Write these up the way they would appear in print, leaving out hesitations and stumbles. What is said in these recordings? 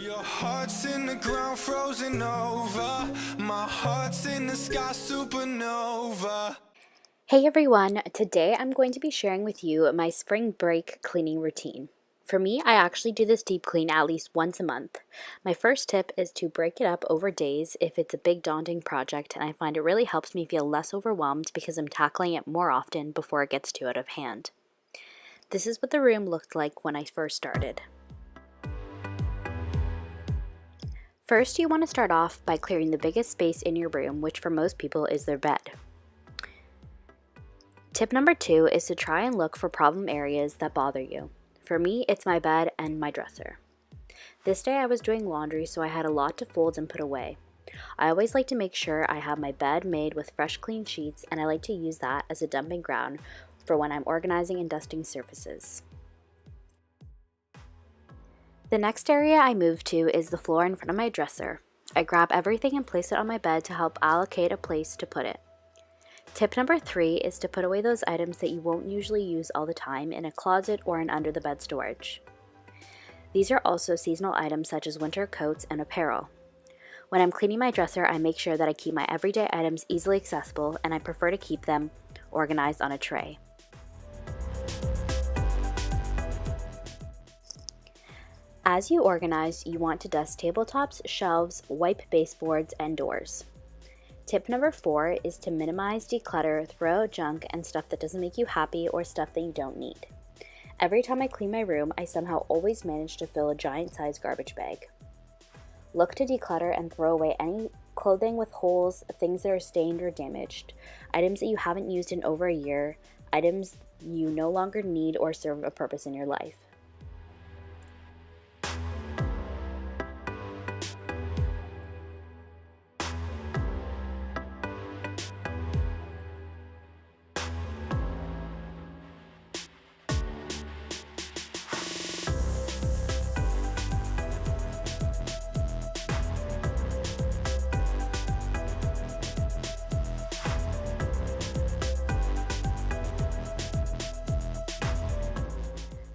Your heart's in the ground, frozen over. My heart's in the sky, supernova. Hey everyone, today I'm going to be sharing with you my spring break cleaning routine. For me, I actually do this deep clean at least once a month. My first tip is to break it up over days if it's a big daunting project, and I find it really helps me feel less overwhelmed because I'm tackling it more often before it gets too out of hand. This is what the room looked like when I first started. First, you want to start off by clearing the biggest space in your room, which for most people is their bed. Tip number 2 is to try and look for problem areas that bother you. For me, it's my bed and my dresser. This day I was doing laundry, so I had a lot to fold and put away. I always like to make sure I have my bed made with fresh clean sheets, and I like to use that as a dumping ground for when I'm organizing and dusting surfaces. The next area I move to is the floor in front of my dresser. I grab everything and place it on my bed to help allocate a place to put it. Tip number 3 is to put away those items that you won't usually use all the time in a closet or in under the bed storage. These are also seasonal items such as winter coats and apparel. When I'm cleaning my dresser, I make sure that I keep my everyday items easily accessible, and I prefer to keep them organized on a tray. As you organize, you want to dust tabletops, shelves, wipe baseboards, and doors. Tip number 4 is to minimize, declutter, throw out junk and stuff that doesn't make you happy or stuff that you don't need. Every time I clean my room, I somehow always manage to fill a giant-sized garbage bag. Look to declutter and throw away any clothing with holes, things that are stained or damaged, items that you haven't used in over a year, items you no longer need or serve a purpose in your life.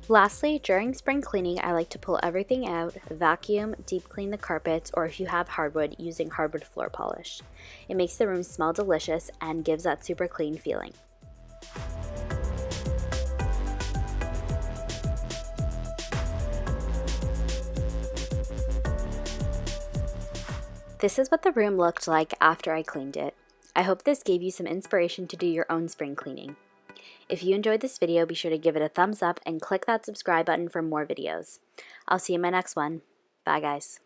Lastly, during spring cleaning, I like to pull everything out, vacuum, deep clean the carpets, or if you have hardwood, using hardwood floor polish. It makes the room smell delicious and gives that super clean feeling. This is what the room looked like after I cleaned it. I hope this gave you some inspiration to do your own spring cleaning. If you enjoyed this video, be sure to give it a thumbs up and click that subscribe button for more videos. I'll see you in my next one. Bye guys.